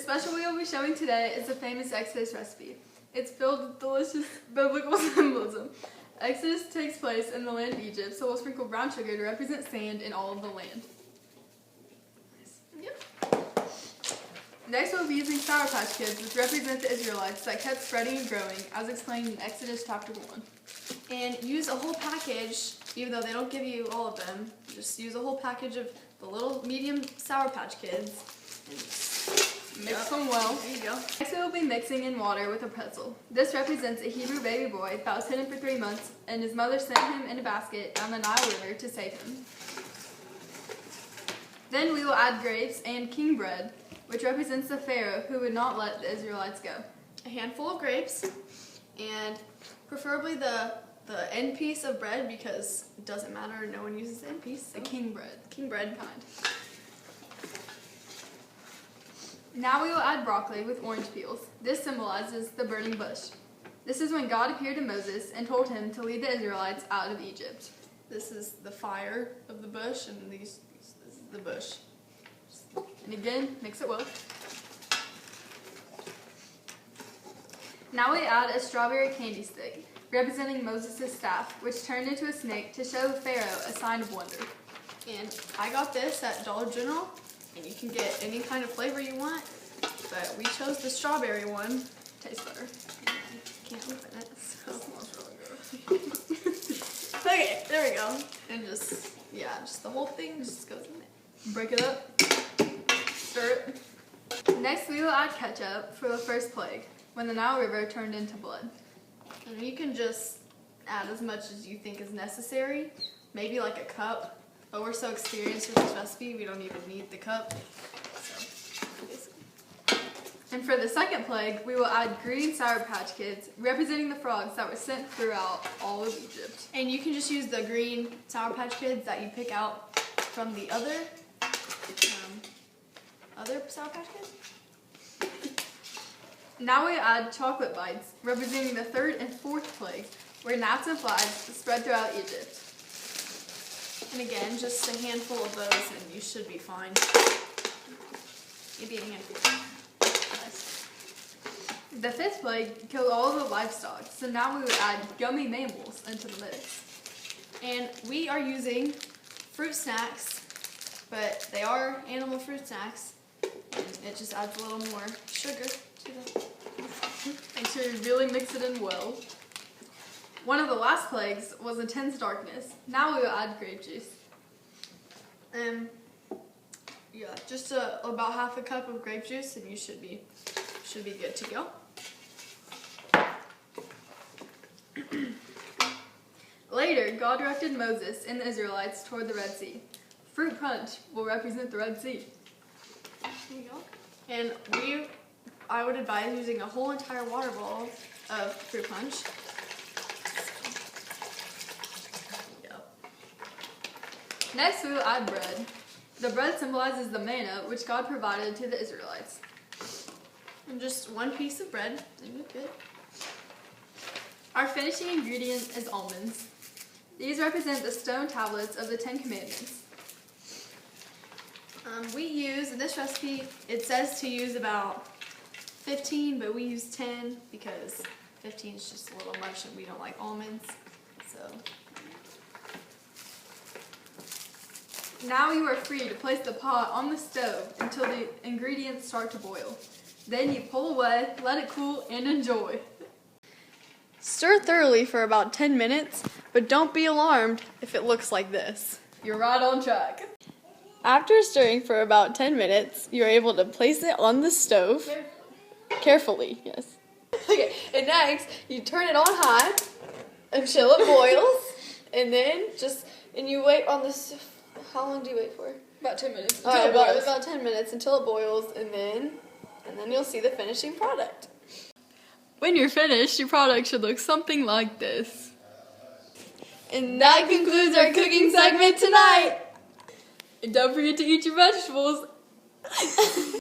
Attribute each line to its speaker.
Speaker 1: special we will be showing today is the famous Exodus recipe. It's filled with delicious biblical symbolism. Exodus takes place in the land of Egypt, so we'll sprinkle brown sugar to represent sand in all of the land. Yep. Next we'll be using Sour Patch Kids, which represent the Israelites that kept spreading and growing, as explained in Exodus chapter 1.
Speaker 2: And use a whole package, even though they don't give you all of them. Just use a whole package of the little medium Sour Patch Kids. And just
Speaker 1: mix them well.
Speaker 2: There you go.
Speaker 1: Next we will be mixing in water with a pretzel. This represents a Hebrew baby boy that was hidden for 3 months, and his mother sent him in a basket down the Nile River to save him. Then we will add grapes and king bread, which represents the Pharaoh who would not let the Israelites go.
Speaker 2: A handful of grapes, and preferably the end piece of bread, because it doesn't matter, no one uses the end piece.
Speaker 1: The king bread.
Speaker 2: King bread kind.
Speaker 1: Now we will add broccoli with orange peels. This symbolizes the burning bush. This is when God appeared to Moses and told him to lead the Israelites out of Egypt.
Speaker 2: This is the fire of the bush, and this is the bush.
Speaker 1: And again, mix it well. Now we add a strawberry candy stick, representing Moses' staff, which turned into a snake to show Pharaoh a sign of wonder.
Speaker 2: And I got this at Dollar General, and you can get any kind of flavor you want, but we chose the strawberry one. Tastes better. I can't open it, so. Okay, there we go. And just the whole thing just goes in there.
Speaker 1: Break it up. Stir it. Next we will add ketchup for the first plague, when the Nile River turned into blood.
Speaker 2: And you can just add as much as you think is necessary, maybe like a cup, but we're so experienced with this recipe, we don't even need the cup.
Speaker 1: And for the second plague, we will add green Sour Patch Kids, representing the frogs that were sent throughout all of Egypt.
Speaker 2: And you can just use the green Sour Patch Kids that you pick out from the other Sour Patch Kids.
Speaker 1: Now we add chocolate bites, representing the third and fourth plague, where gnats and flies spread throughout Egypt.
Speaker 2: And again, just a handful of those and you should be fine. Maybe a handful. Nice.
Speaker 1: The fifth plague killed all of the livestock, so now we would add gummy mammals into the mix.
Speaker 2: And we are using fruit snacks, but they are animal fruit snacks. And it just adds a little more sugar to them.
Speaker 1: Make sure you really mix it in well. One of the last plagues was intense darkness. Now we will add grape juice.
Speaker 2: Yeah, just about half a cup of grape juice, and you should be good to go.
Speaker 1: Later, God directed Moses and the Israelites toward the Red Sea. Fruit punch will represent the Red Sea.
Speaker 2: There you go. And I would advise using a whole entire water bottle of fruit punch.
Speaker 1: Next, we will add bread. The bread symbolizes the manna which God provided to the Israelites.
Speaker 2: And just one piece of bread, and you're good.
Speaker 1: Our finishing ingredient is almonds. These represent the stone tablets of the 10 Commandments.
Speaker 2: We use, in this recipe, it says to use about 15, but we use 10 because 15 is just a little much and we don't like almonds. So.
Speaker 1: Now you are free to place the pot on the stove until the ingredients start to boil. Then you pull away, let it cool, and enjoy.
Speaker 2: Stir thoroughly for about 10 minutes, but don't be alarmed if it looks like this.
Speaker 1: You're right on track.
Speaker 2: After stirring for about 10 minutes, you're able to place it on the stove. Carefully, yes. Okay, and next, you turn it on high until it boils, and then you wait on this. How long do you wait for?
Speaker 1: About 10 minutes.
Speaker 2: Alright, about 10 minutes until it boils, and then you'll see the finishing product.
Speaker 1: When you're finished, your product should look something like this.
Speaker 2: And that concludes our cooking segment tonight.
Speaker 1: And don't forget to eat your vegetables.